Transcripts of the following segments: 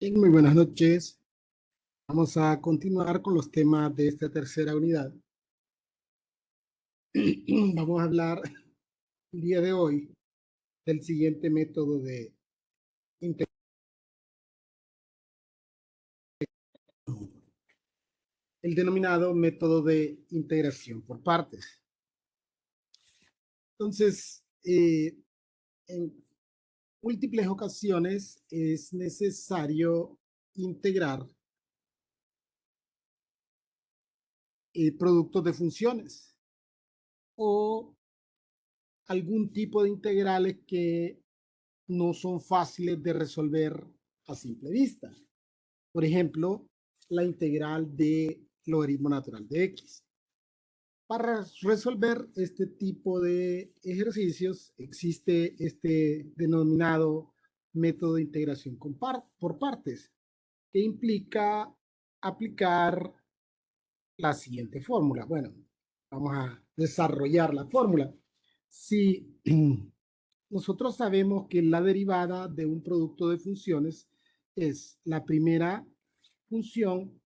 Bien, muy buenas noches. Vamos a continuar con los temas de esta tercera unidad. Vamos a hablar el día de hoy del siguiente método de integración, el denominado método de integración por partes. Entonces, en múltiples ocasiones es necesario integrar productos de funciones o algún tipo de integrales que no son fáciles de resolver a simple vista. Por ejemplo, la integral de logaritmo natural de x. Para resolver este tipo de ejercicios existe este denominado método de integración por partes, que implica aplicar la siguiente fórmula. Bueno, vamos a desarrollar la fórmula. Si nosotros sabemos que la derivada de un producto de funciones es la primera función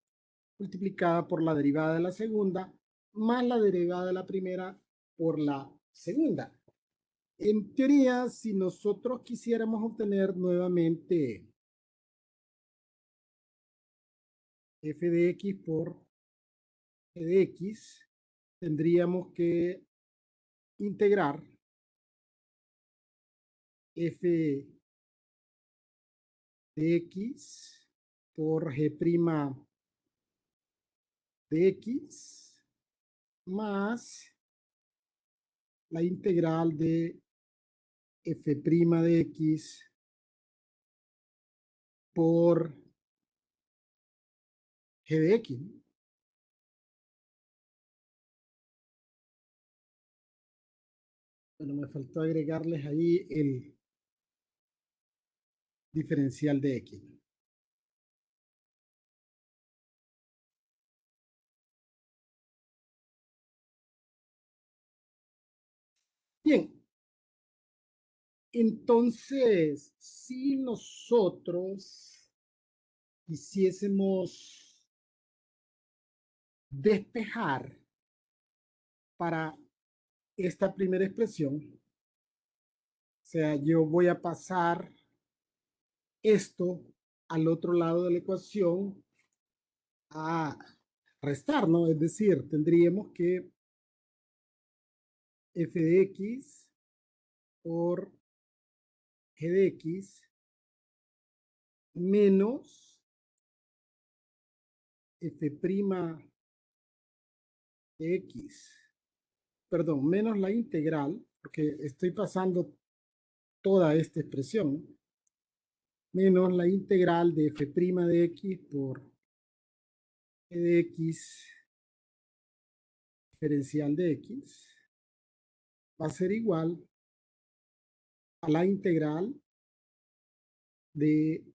multiplicada por la derivada de la segunda más la derivada de la primera por la segunda. En teoría, si nosotros quisiéramos obtener nuevamente f de x por g de x, tendríamos que integrar f de x por g' de x más la integral de f' de x por g de x. Bueno, me faltó agregarles ahí el diferencial de x. Bien, entonces, si nosotros quisiésemos despejar para esta primera expresión, o sea, yo voy a pasar esto al otro lado de la ecuación a restar, ¿no? Es decir, tendríamos que f de x por g de x menos f' de x, perdón, menos la integral, porque estoy pasando toda esta expresión, menos la integral de f' de x por g de x diferencial de x va a ser igual a la integral de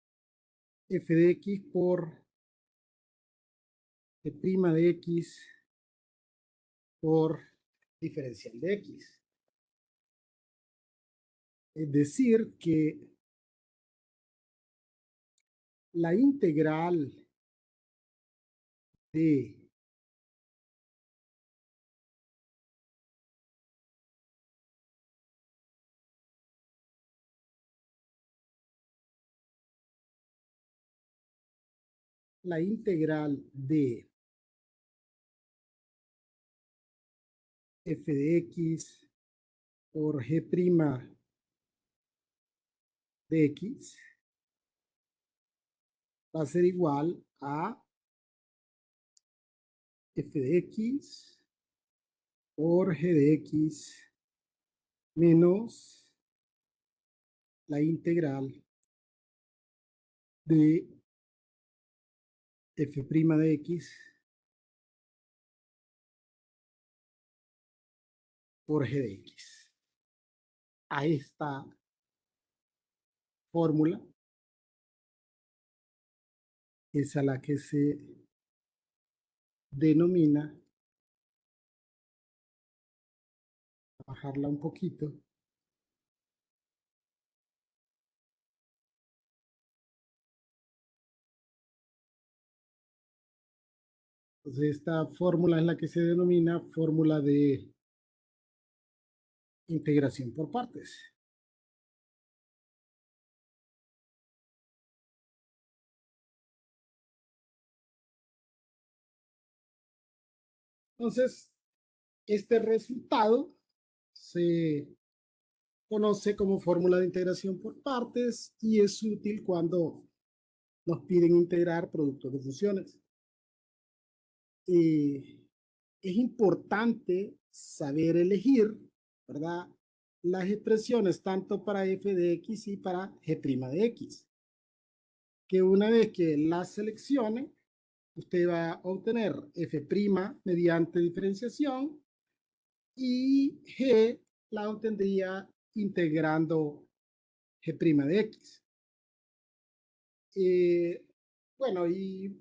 f de x por g' de x por diferencial de x. Es decir, que la integral de la integral de f de x por g' de x va a ser igual a f de x por g de x menos la integral de f' de x por g de x. A esta fórmula es a la que se denomina, bajarla un poquito, Entonces, esta fórmula es la que se denomina fórmula de integración por partes. Entonces, este resultado se conoce como fórmula de integración por partes y es útil cuando nos piden integrar productos de funciones. Es importante saber elegir, ¿verdad? Las expresiones tanto para f de x y para g' de x. Que una vez que las seleccione, usted va a obtener f' mediante diferenciación y g la obtendría integrando g' de x. Bueno, y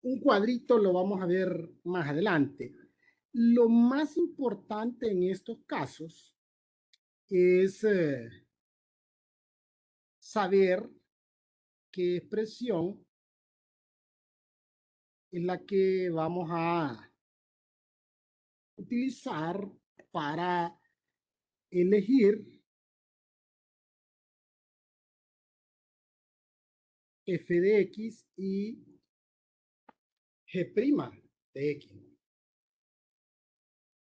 un cuadrito lo vamos a ver más adelante. Lo más importante en estos casos es saber qué expresión es la que vamos a utilizar para elegir f de x y g' de x.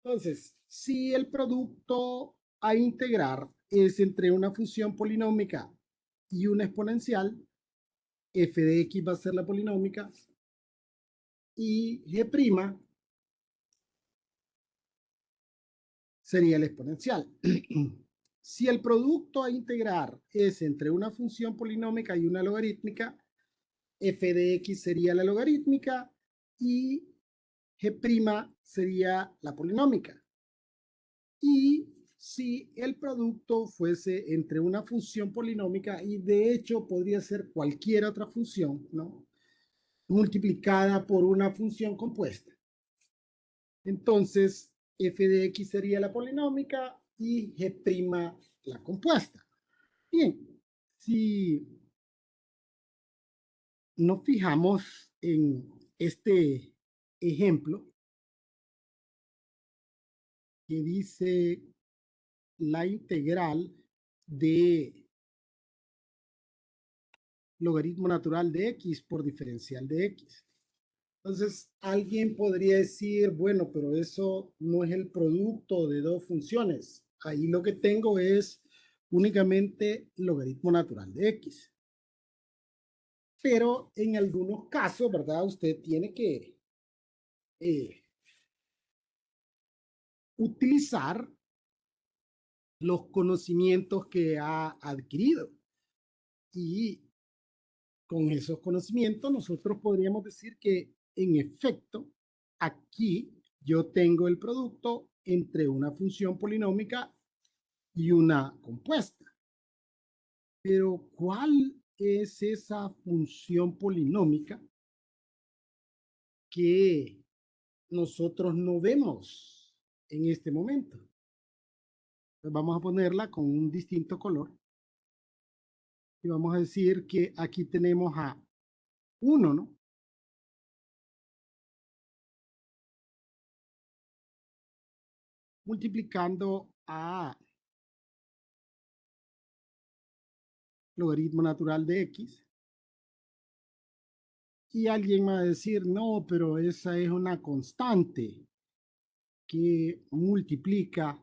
Entonces, si el producto a integrar es entre una función polinómica y una exponencial, f de x va a ser la polinómica y g' sería el exponencial. Si el producto a integrar es entre una función polinómica y una logarítmica, f de x sería la logarítmica y g' sería la polinómica. Y si el producto fuese entre una función polinómica, y de hecho podría ser cualquier otra función, ¿no? Multiplicada por una función compuesta. Entonces, f de x sería la polinómica y g' la compuesta. Bien, si nos fijamos en este ejemplo que dice la integral de logaritmo natural de x por diferencial de x. Entonces, alguien podría decir, bueno, pero eso no es el producto de dos funciones. Ahí lo que tengo es únicamente logaritmo natural de x. Pero en algunos casos, ¿verdad? Usted tiene que utilizar los conocimientos que ha adquirido. Y con esos conocimientos nosotros podríamos decir que en efecto aquí yo tengo el producto entre una función polinómica y una compuesta. Pero ¿cuál es esa función polinómica que nosotros no vemos en este momento? Pues vamos a ponerla con un distinto color y vamos a decir que aquí tenemos a 1, ¿no? Multiplicando a logaritmo natural de x. Y alguien va a decir, no, pero esa es una constante que multiplica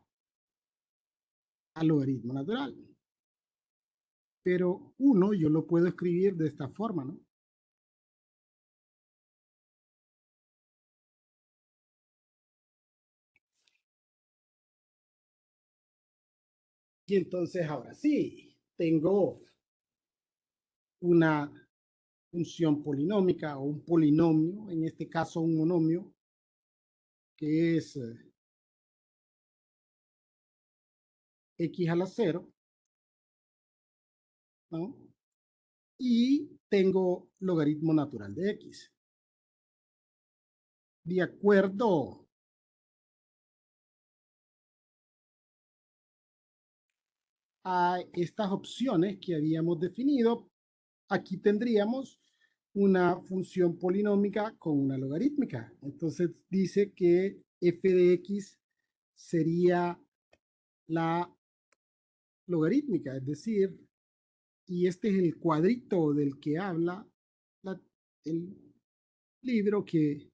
al logaritmo natural. Pero 1 yo lo puedo escribir de esta forma, ¿no? Y entonces ahora sí, tengo una función polinómica o un polinomio, en este caso un monomio, que es x a la 0, ¿no? Y tengo logaritmo natural de x. De acuerdo a estas opciones que habíamos definido, aquí tendríamos una función polinómica con una logarítmica. Entonces dice que f de x sería la logarítmica, es decir, y este es el cuadrito del que habla el libro que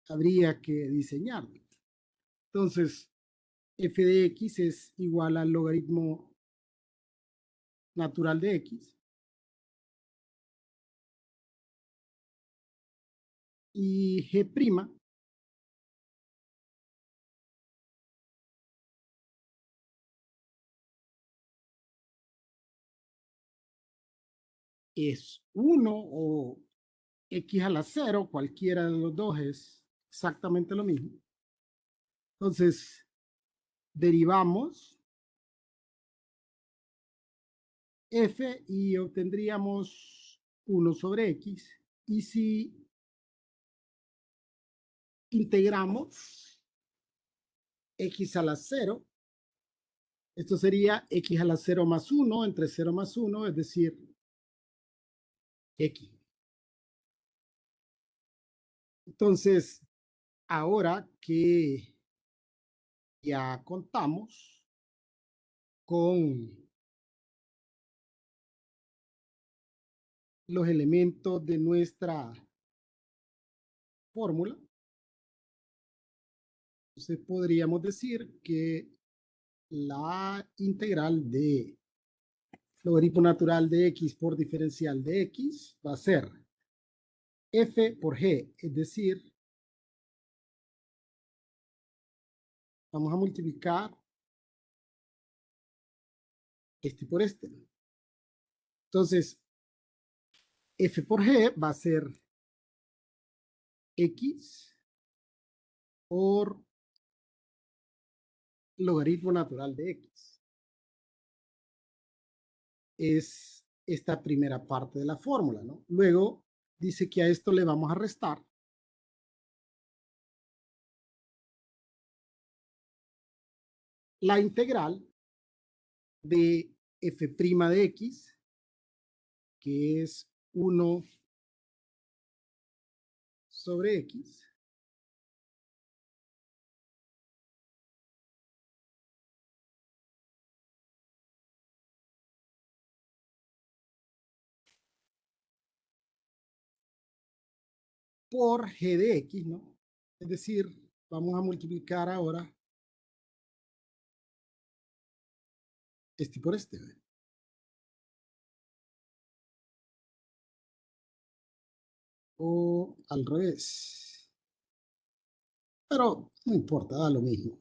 habría que diseñar. Entonces, f de x es igual al logaritmo natural de x. Y g' es 1 o x a la 0, cualquiera de los dos es exactamente lo mismo. Entonces, derivamos f y obtendríamos 1 sobre x. Y si integramos x a la 0, esto sería x a la 0 más 1 entre 0 más 1, es decir, x. Entonces, ahora que ya contamos con los elementos de nuestra fórmula, entonces podríamos decir que la integral de logaritmo natural de x por diferencial de x va a ser f por g, es decir, vamos a multiplicar este por este. Entonces, f por g va a ser x por logaritmo natural de x. Es esta primera parte de la fórmula, ¿no? Luego dice que a esto le vamos a restar la integral de f' de x, que es 1 sobre x, por g de x, ¿no? Es decir, vamos a multiplicar ahora este por este, ¿ve? O al revés. Pero no importa, da lo mismo.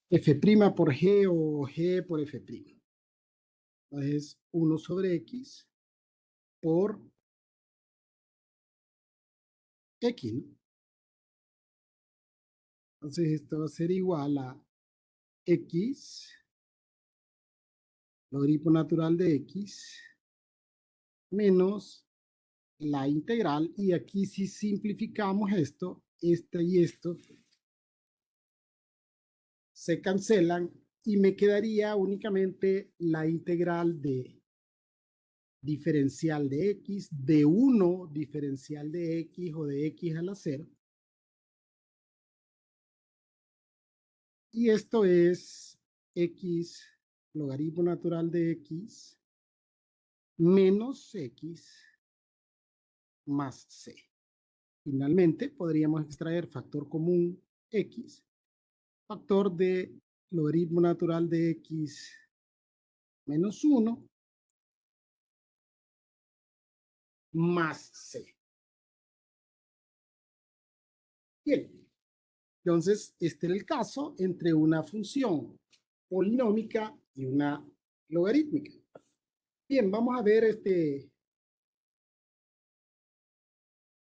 F' por g o g por f'. Es 1 sobre x por x, ¿no? Entonces esto va a ser igual a x, logaritmo natural de x, menos la integral. Y aquí si simplificamos esto, este y esto se cancelan y me quedaría únicamente la integral de diferencial de x, de 1 diferencial de x o de x a la 0. Y esto es x logaritmo natural de x menos x más c. Finalmente, podríamos extraer factor común x, factor de logaritmo natural de x menos 1 más c. Bien, entonces este era el caso entre una función polinómica y una logarítmica. Bien, vamos a ver este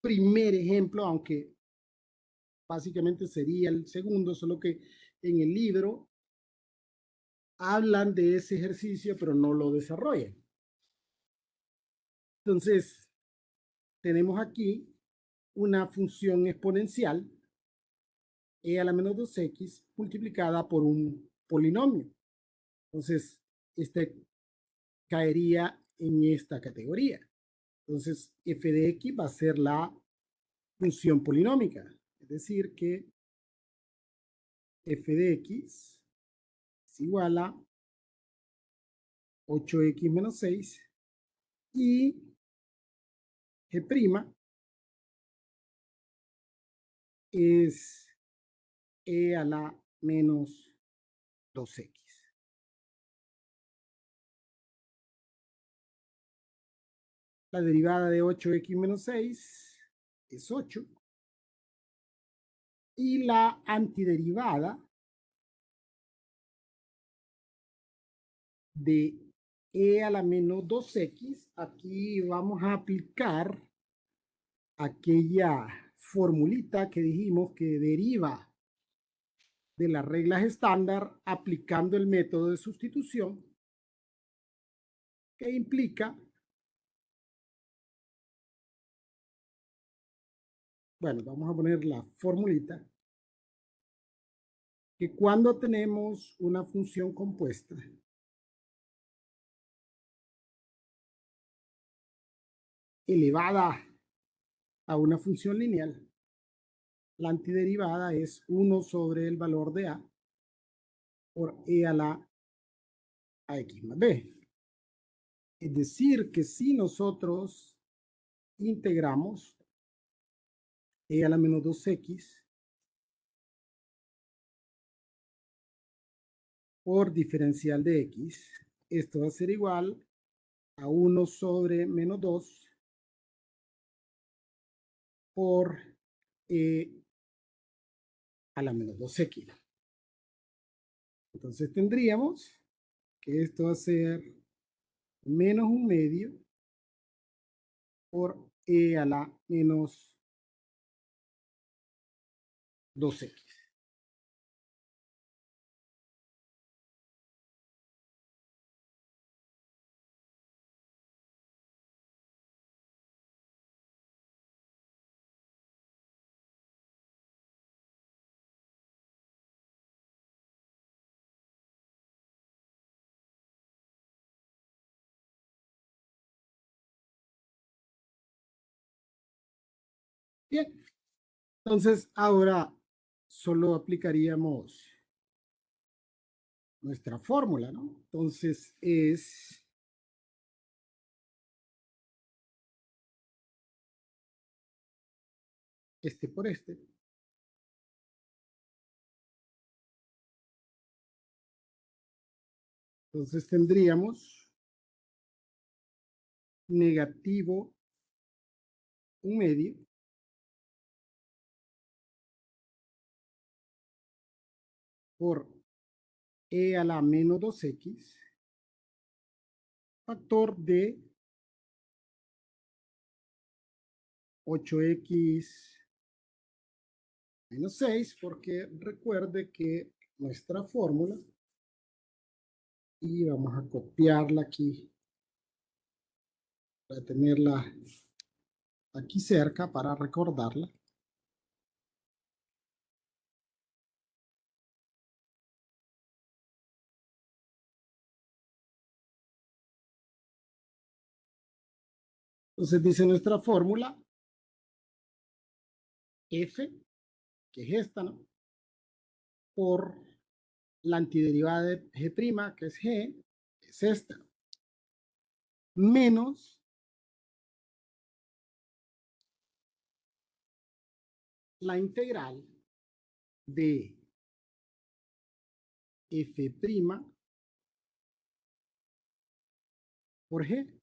primer ejemplo, aunque básicamente sería el segundo, solo que en el libro hablan de ese ejercicio, pero no lo desarrollan. Entonces, tenemos aquí una función exponencial, e a la menos 2x, multiplicada por un polinomio. Entonces, este caería en esta categoría. Entonces, f de x va a ser la función polinómica. Es decir, que f de x es igual a 8x menos 6 y g' es e a la menos 2x. La derivada de 8x menos 6 es 8. Y la antiderivada de e a la menos 2x, aquí vamos a aplicar aquella formulita que dijimos que deriva de las reglas estándar aplicando el método de sustitución, que implica, bueno, vamos a poner la formulita, que cuando tenemos una función compuesta elevada a una función lineal, la antiderivada es 1 sobre el valor de a por e a la a x más b. Es decir, que si nosotros integramos e a la menos 2x por diferencial de x, esto va a ser igual a 1 sobre menos 2 por e a la menos 2x. Entonces tendríamos que esto va a ser menos 1/2 por e a la menos 2x. Bien, entonces ahora solo aplicaríamos nuestra fórmula, ¿no? Entonces es este por este. Entonces tendríamos negativo 1/2 por e a la menos 2x, factor de 8x menos 6, porque recuerde que nuestra fórmula, y vamos a copiarla aquí para tenerla aquí cerca para recordarla. Entonces dice nuestra fórmula f, que es esta, ¿no? Por la antiderivada de g', que es g, es esta, menos la integral de f' por g,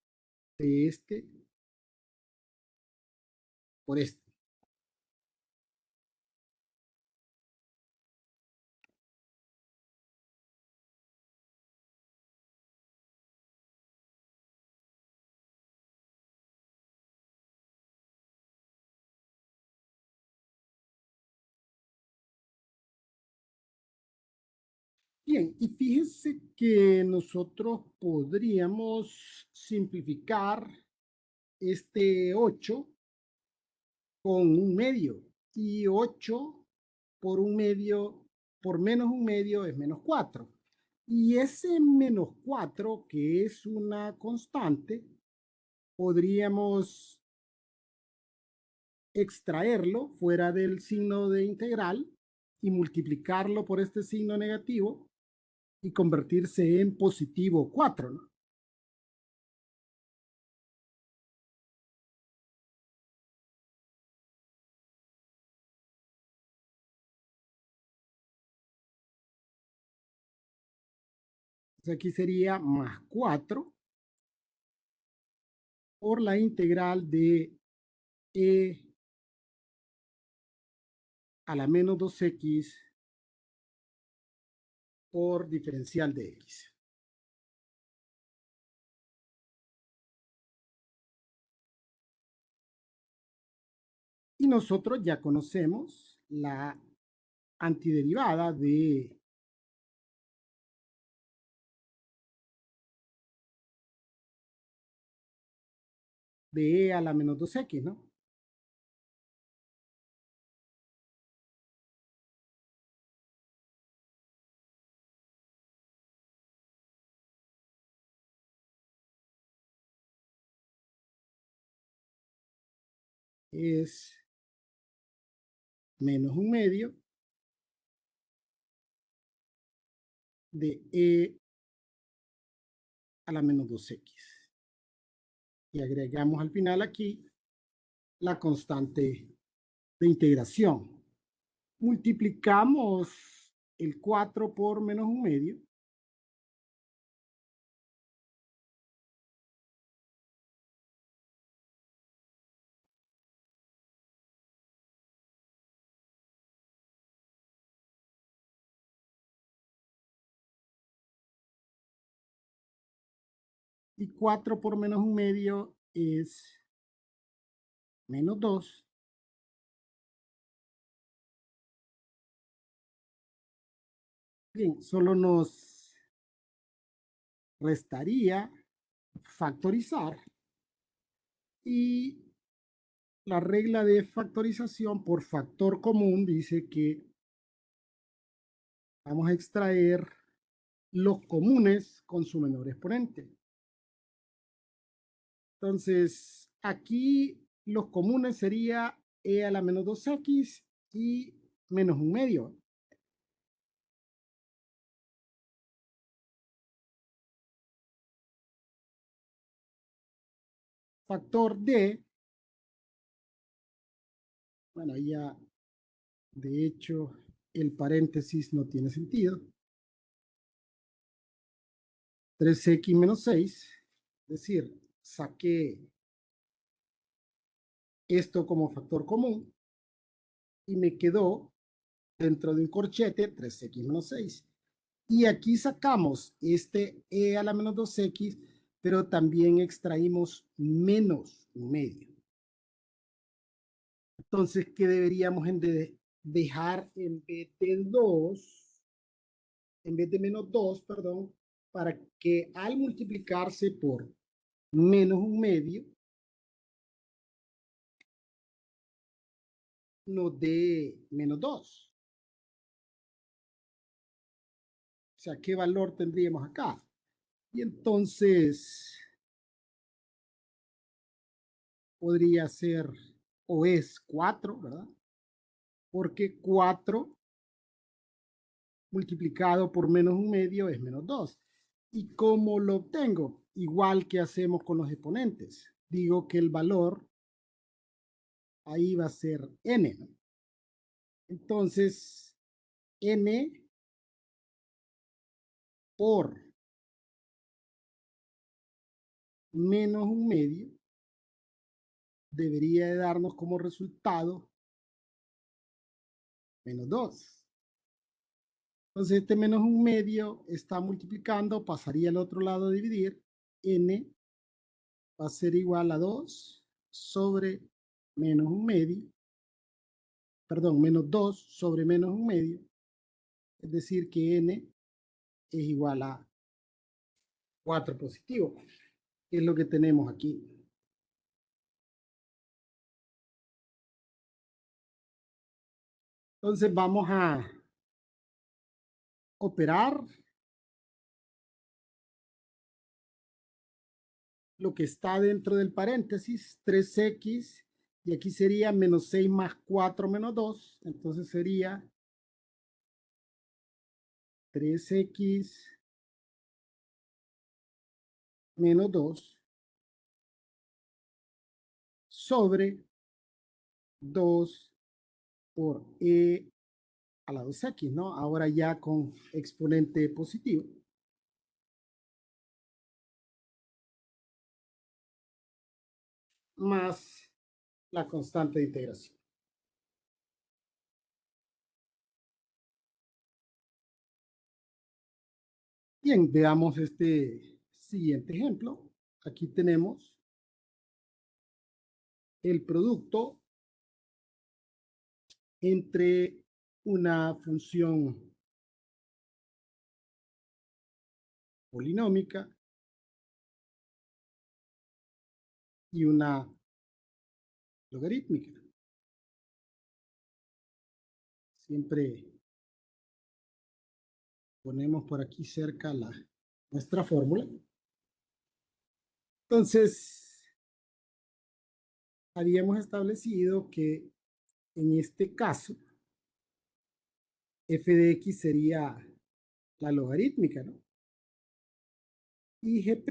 de este por este. Bien, y fíjense que nosotros podríamos simplificar este 8 con 1/2. Y 8 por 1/2, por menos 1/2 es menos 4. Y ese menos 4, que es una constante, podríamos extraerlo fuera del signo de integral y multiplicarlo por este signo negativo y convertirse en positivo 4, ¿no? Entonces aquí sería más 4 por la integral de e a la menos 2x por diferencial de x. Y nosotros ya conocemos la antiderivada de e a la menos 2x, ¿no? Es menos un medio de e a la menos 2x. Y agregamos al final aquí la constante de integración. Multiplicamos el 4 por menos un medio. Y 4 por menos un medio es menos 2. Bien, solo nos restaría factorizar y la regla de factorización por factor común dice que vamos a extraer los comunes con su menor exponente. Entonces, aquí los comunes sería e a la menos 2x y menos un medio. Factor d, bueno, ya de hecho el paréntesis no tiene sentido. 3x menos 6, es decir, saqué esto como factor común y me quedó dentro de un corchete 3x menos 6. Y aquí sacamos este e a la menos 2x, pero también extraímos menos un medio. Entonces, ¿qué deberíamos dejar en vez de 2, en vez de menos 2, perdón, para que al multiplicarse por menos un medio, nos dé menos 2? O sea, ¿qué valor tendríamos acá? Y entonces podría ser, o es 4, ¿verdad? Porque 4 multiplicado por menos un medio es menos 2. ¿Y cómo lo obtengo? Igual que hacemos con los exponentes. Digo que el valor ahí va a ser n, ¿no? Entonces, n por menos un medio debería de darnos como resultado menos 2. Entonces, este menos un medio está multiplicando, pasaría al otro lado a dividir. N va a ser igual a 2 sobre menos un medio, perdón, menos 2 sobre menos un medio. Es decir, que n es igual a 4 positivo, que es lo que tenemos aquí. Entonces vamos a operar lo que está dentro del paréntesis, 3x, y aquí sería menos 6 más 4 menos 2, entonces sería 3x menos 2 sobre 2 por e a la 2x, ¿no? Ahora ya con exponente positivo. Más la constante de integración. Bien, veamos este siguiente ejemplo. Aquí tenemos el producto entre una función polinómica y una logarítmica. Siempre ponemos por aquí cerca nuestra fórmula. Entonces, habíamos establecido que en este caso, f de x sería la logarítmica, ¿no? Y g'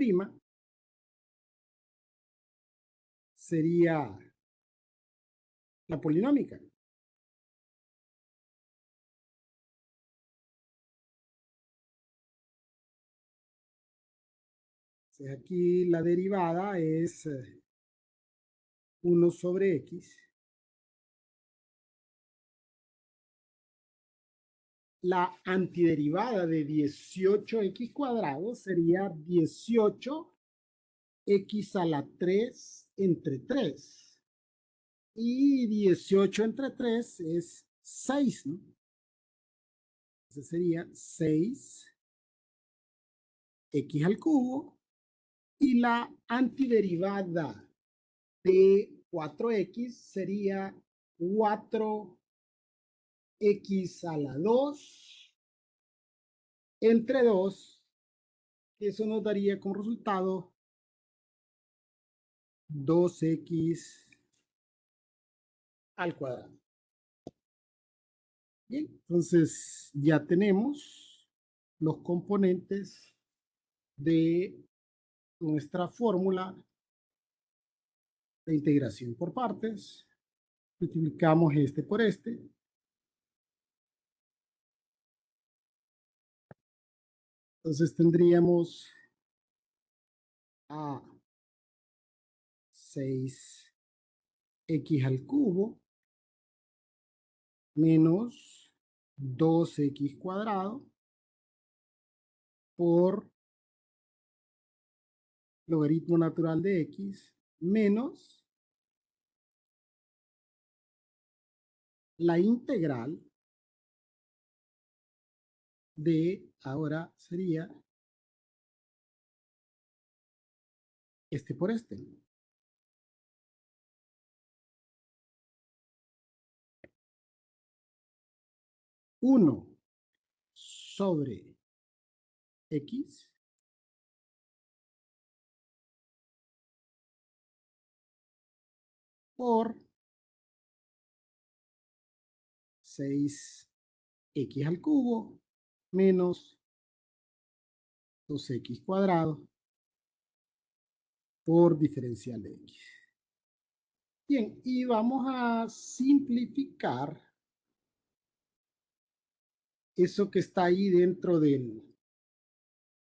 sería la polinómica. Entonces, aquí la derivada es 1 sobre x. La antiderivada de 18x cuadrado sería 18x a la 3 entre 3. Y 18 entre 3 es 6, ¿no? Entonces sería 6x al cubo. Y la antiderivada de 4x sería 4x a la 2 entre 2. Eso nos daría como resultado 2x al cuadrado. Bien, entonces ya tenemos los componentes de nuestra fórmula de integración por partes. Multiplicamos este por este. Entonces tendríamos a 6x al cubo menos 2x cuadrado por logaritmo natural de x menos la integral de, ahora sería este por este. 1 sobre x por 6x al cubo menos 2x cuadrado por diferencial de x. Bien, y vamos a simplificar eso que está ahí dentro de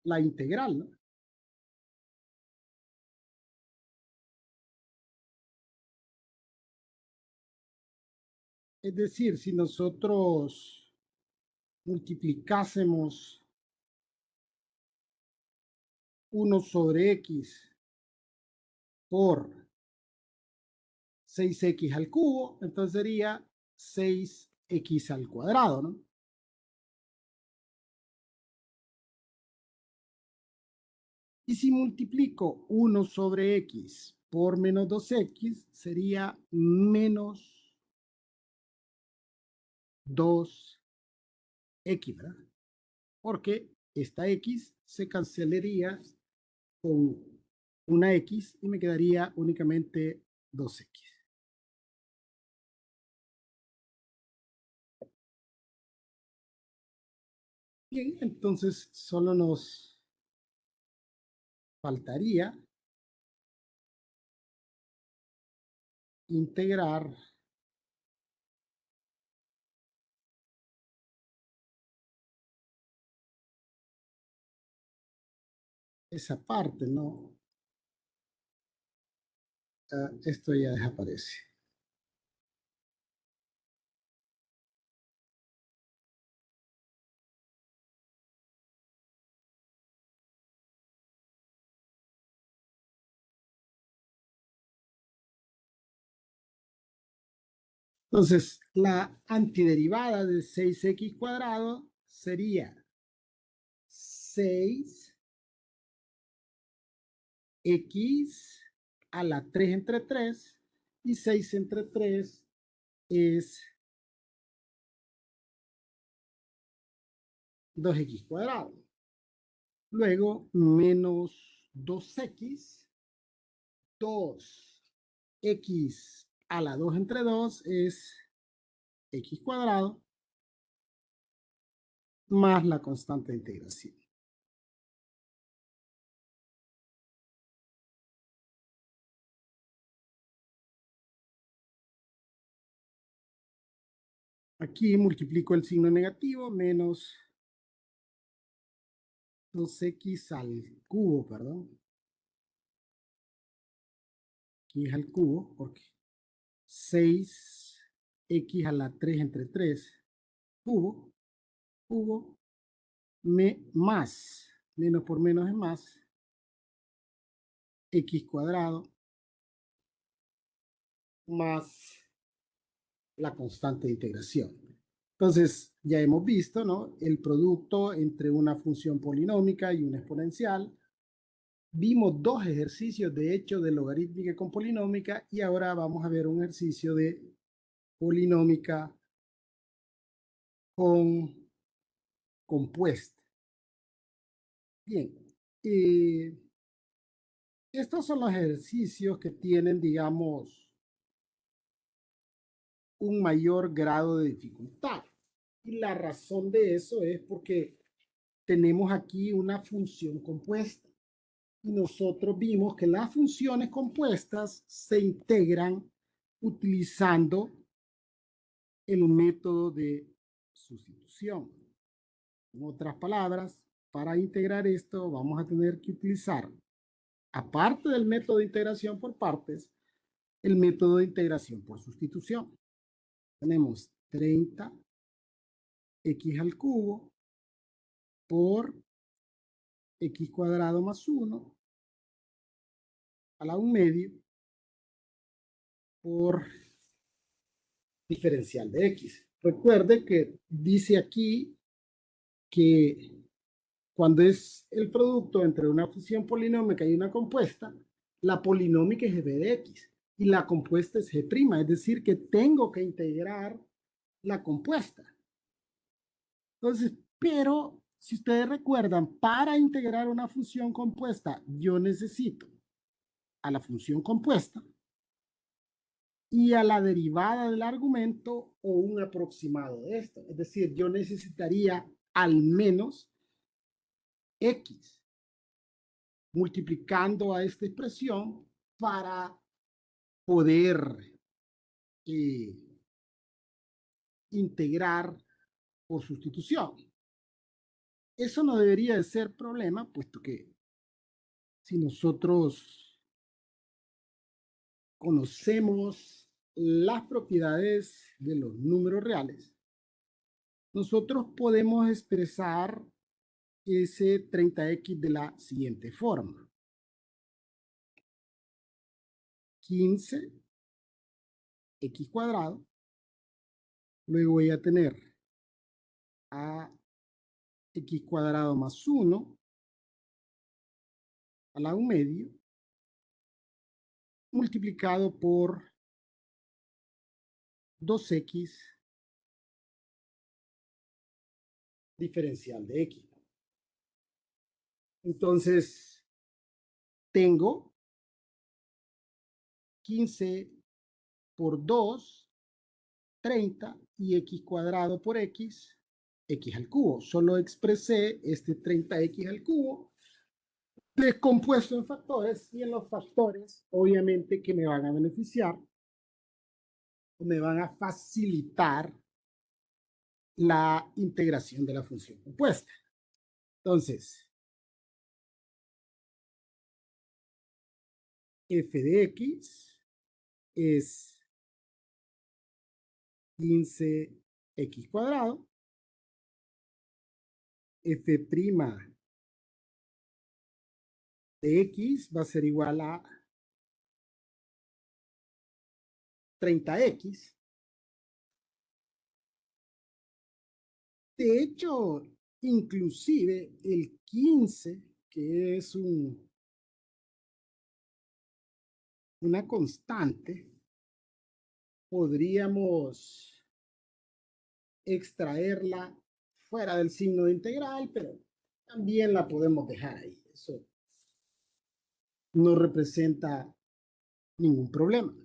la integral, ¿no? Es decir, si nosotros multiplicásemos 1 sobre x por 6x al cubo, entonces sería 6x al cuadrado, ¿no? Y si multiplico 1 sobre x por menos 2x, sería menos 2x, ¿verdad? Porque esta x se cancelaría con una X y me quedaría únicamente 2X. Bien, entonces solo nos faltaría integrar esa parte, ¿no? Esto ya desaparece. Entonces, la antiderivada de 6x cuadrado sería 6x a la 3 entre 3 y 6 entre 3 es 2x cuadrado. Luego, menos 2x, 2x a la 2 entre 2 es x cuadrado más la constante de integración. Aquí multiplico el signo negativo, menos 2x al cubo, perdón. Aquí es al cubo, porque 6x a la 3 entre 3, cubo, cubo, más, menos por menos es más, x cuadrado, más la constante de integración. Entonces, ya hemos visto, ¿no? El producto entre una función polinómica y una exponencial. Vimos dos ejercicios, de hecho, de logarítmica con polinómica, y ahora vamos a ver un ejercicio de polinómica con compuesta. Bien, estos son los ejercicios que tienen, digamos, un mayor grado de dificultad. Y la razón de eso es porque tenemos aquí una función compuesta. Y nosotros vimos que las funciones compuestas se integran utilizando el método de sustitución. En otras palabras, para integrar esto vamos a tener que utilizar, aparte del método de integración por partes, el método de integración por sustitución. Tenemos 30x al cubo por x cuadrado más 1 a la 1 medio por diferencial de x. Recuerde que dice aquí que cuando es el producto entre una función polinómica y una compuesta, la polinómica es f de x y la compuesta es g', es decir, que tengo que integrar la compuesta. Entonces, pero si ustedes recuerdan, para integrar una función compuesta, yo necesito a la función compuesta y a la derivada del argumento o un aproximado de esto. Es decir, yo necesitaría al menos x multiplicando a esta expresión para poder eh, integrar por sustitución. Eso no debería de ser problema, puesto que si nosotros conocemos las propiedades de los números reales, nosotros podemos expresar ese 30x de la siguiente forma. 15x cuadrado, luego voy a tener a x cuadrado más 1 a la 1 medio multiplicado por 2x diferencial de x. Entonces, tengo 15 por 2, 30, y x cuadrado por x, x al cubo. Solo expresé este 30x al cubo descompuesto en factores, y en los factores, obviamente, que me van a beneficiar, me van a facilitar la integración de la función compuesta. Entonces, f de x es 15x cuadrado, f' de x va a ser igual a 30x. De hecho, inclusive el 15, que es una constante, podríamos extraerla fuera del signo de integral, pero también la podemos dejar ahí. Eso no representa ningún problema.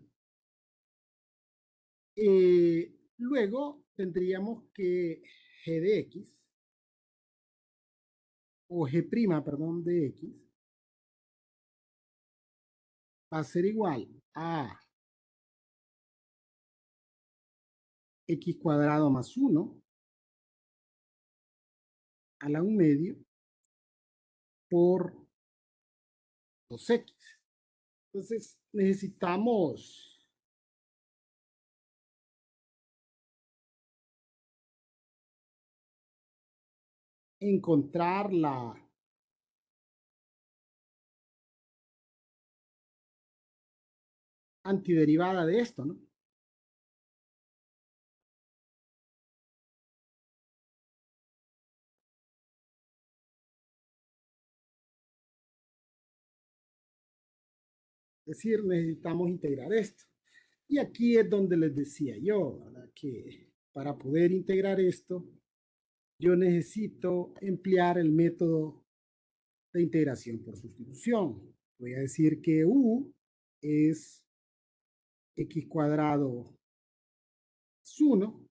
Luego tendríamos que g de x, o g', perdón, de x, va a ser igual a x cuadrado más 1 a la 1 medio por 2x. Entonces necesitamos encontrar la antiderivada de esto, ¿no? Es decir, necesitamos integrar esto. Y aquí es donde les decía yo, ¿verdad?, que para poder integrar esto, yo necesito emplear el método de integración por sustitución. Voy a decir que u es x cuadrado más 1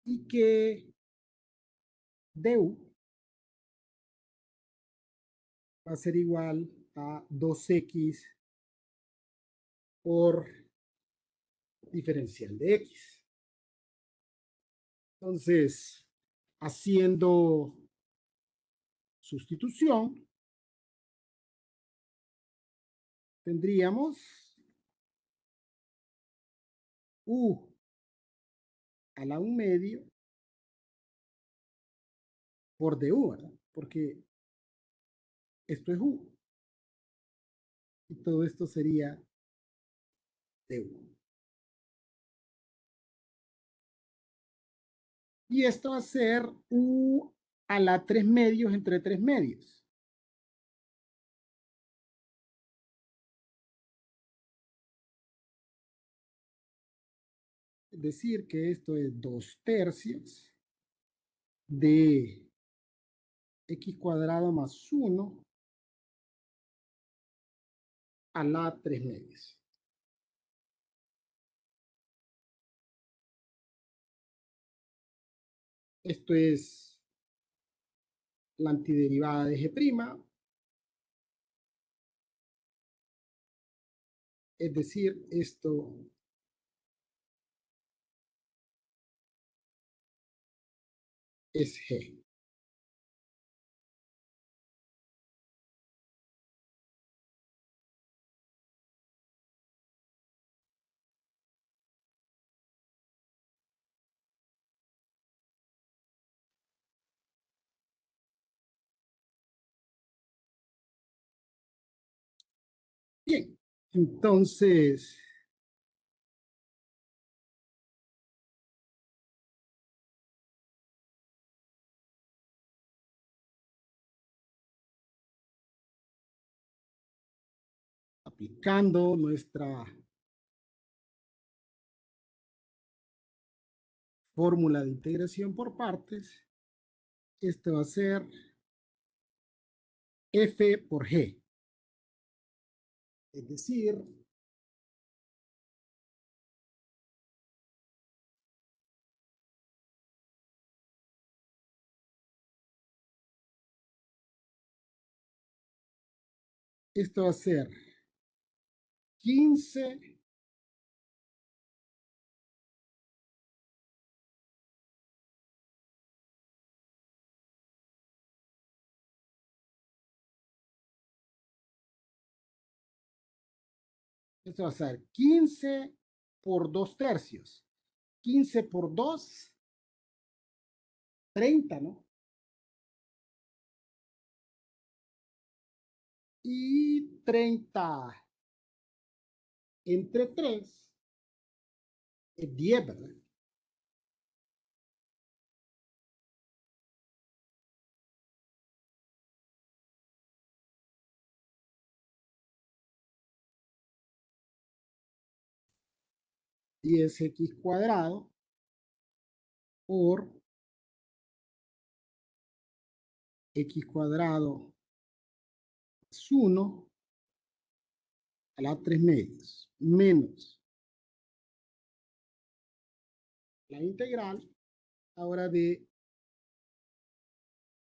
y que du va a ser igual a 2x por diferencial de x. Entonces, haciendo sustitución, tendríamos u a la 1 medio por du, ¿verdad? Porque esto es u. Y todo esto sería du. Y esto va a ser u a la 3 medios entre 3 medios. Es decir, que esto es 2/3 de x cuadrado más 1 a la 3 medios. Esto es la antiderivada de g', es decir, esto es g. Bien, entonces, aplicando nuestra fórmula de integración por partes, esto va a ser f por g. Es decir, esto va a ser 15 esto va a ser 15 por 2 tercios. 15 por 2, 30, ¿no? Y 30 entre 3 es 10, ¿verdad? Y es x cuadrado por x cuadrado más 1 a la 3 medios menos la integral ahora de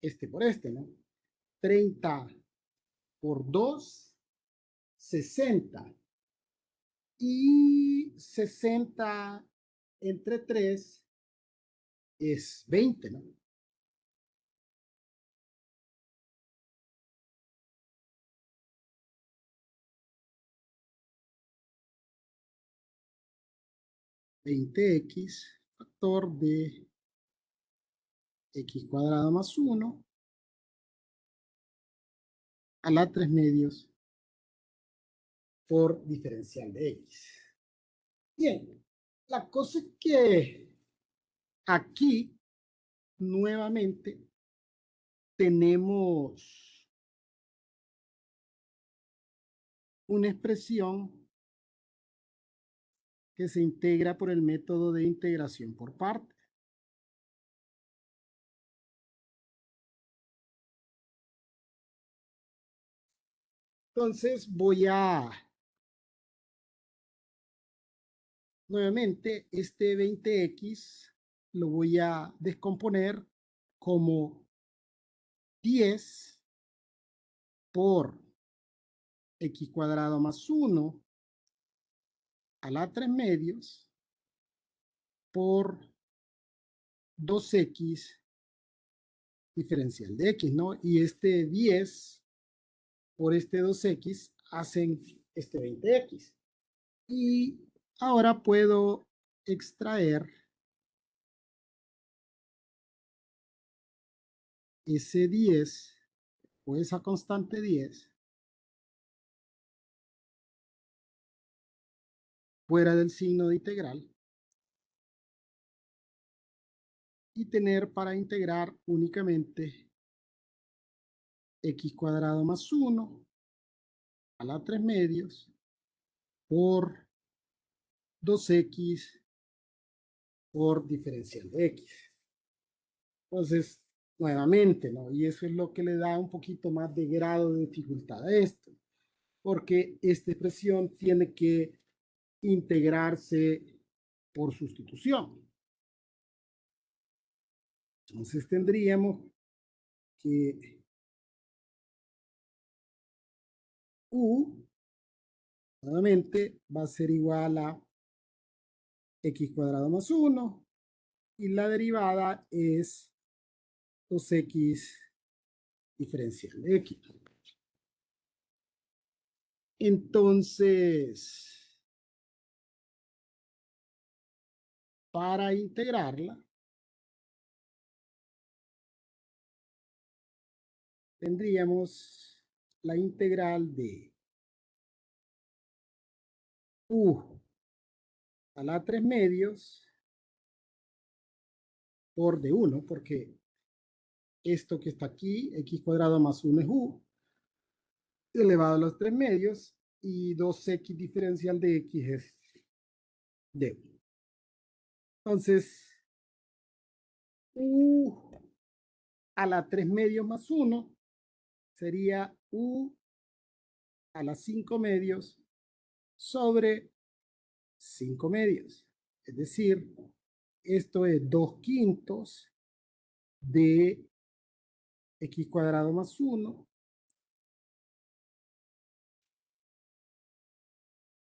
este por este, ¿no? 30 por 2, 60. Y 60 entre 3 es 20, ¿no? x factor de x cuadrado más 1 a la 3 medios por diferencial de x. Bien, la cosa es que aquí nuevamente tenemos una expresión que se integra por el método de integración por partes. Entonces voy a, nuevamente, este 20x lo voy a descomponer como 10 por x cuadrado más 1 a la 3 medios por 2x diferencial de x, ¿no? Y este 10 por este 2x hacen este 20x. Y ahora puedo extraer ese 10 o esa constante 10 fuera del signo de integral y tener para integrar únicamente x cuadrado más 1 a la 3 medios por 2x por diferencial de x. Entonces, nuevamente, ¿no? Y eso es lo que le da un poquito más de grado de dificultad a esto, porque esta expresión tiene que integrarse por sustitución. Entonces tendríamos que u nuevamente va a ser igual a x cuadrado más 1 y la derivada es 2x diferencial de x. Entonces, para integrarla, tendríamos la integral de u a la 3 medios por de 1, porque esto que está aquí, x cuadrado más 1 es u, elevado a los 3 medios, y 2x diferencial de x es d. Entonces, u a la 3 medios más 1 sería u a la 5 medios sobre 5 medios. Es decir, esto es 2/5 de x cuadrado más 1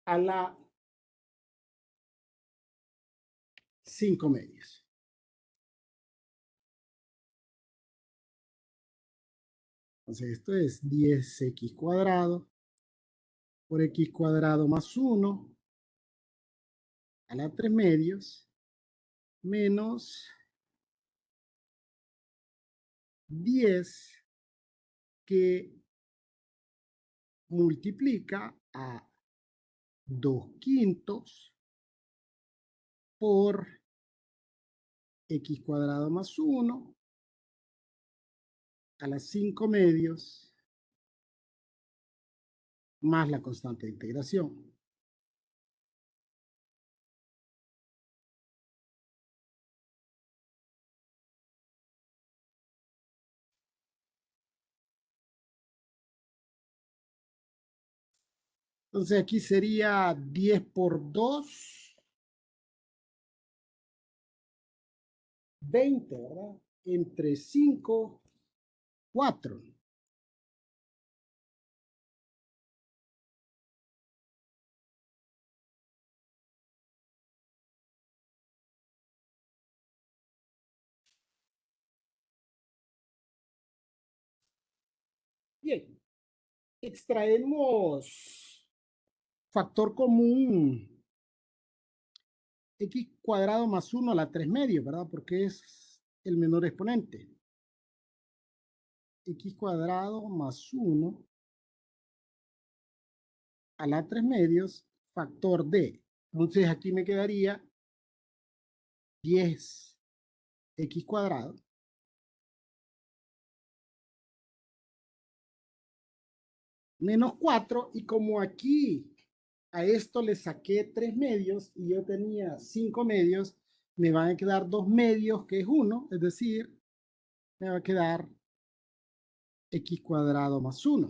a la 5 medios. Entonces esto es 10x cuadrado por x cuadrado más 1 a la 3 medios menos 10 que multiplica a 2/5 por x cuadrado más 1 a las 5 medios más la constante de integración. Entonces aquí sería 10 por 2, 20, ¿verdad? Entre 5, 4. Bien, extraemos factor común x cuadrado más 1 a la 3 medios, ¿verdad? Porque es el menor exponente. X cuadrado más 1 a la 3 medios, factor de. Entonces aquí me quedaría 10x cuadrado menos 4, y como aquí a esto le saqué 3 medios y yo tenía 5 medios, me van a quedar 2 medios, que es 1, es decir, me va a quedar x cuadrado más 1.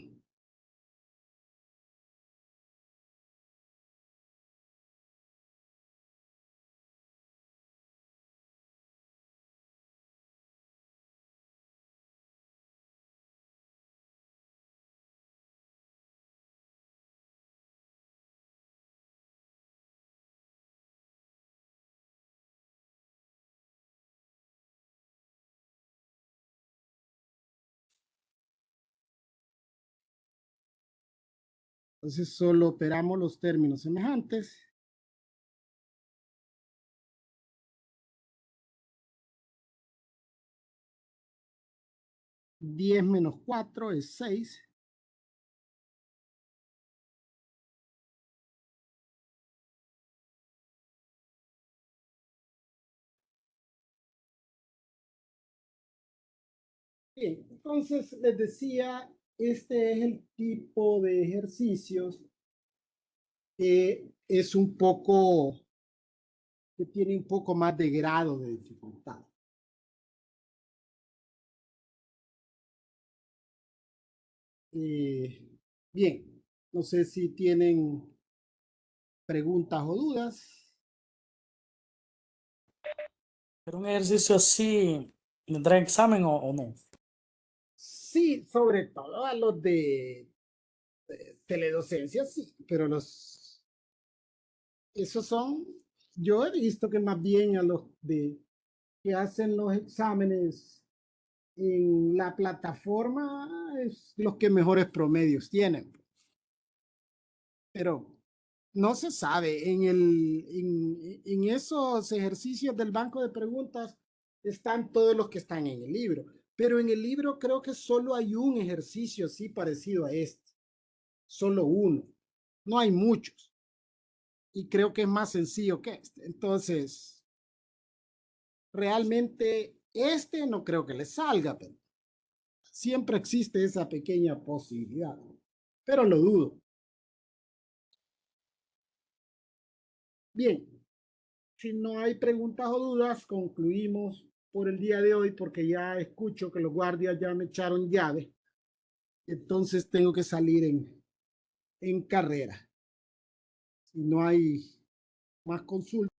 Entonces solo operamos los términos semejantes. Diez menos 4 es 6. Bien, entonces les decía, este es el tipo de ejercicios que es un poco, que tiene un poco más de grado de dificultad. Bien, no sé si tienen preguntas o dudas. ¿Pero un ejercicio así tendrá examen o no? Sí, sobre todo a los de teledocencia, sí, pero esos son, yo he visto que más bien a los de que hacen los exámenes en la plataforma es los que mejores promedios tienen. Pero no se sabe, en esos ejercicios del banco de preguntas están todos los que están en el libro, pero en el libro creo que solo hay un ejercicio así parecido a este, solo uno, no hay muchos, y creo que es más sencillo que este. Entonces, realmente este no creo que le salga, pero siempre existe esa pequeña posibilidad, pero lo dudo. Bien, si no hay preguntas o dudas, concluimos por el día de hoy porque ya escucho que los guardias ya me echaron llave. entonces tengo que salir en carrera. Si no hay más consultas.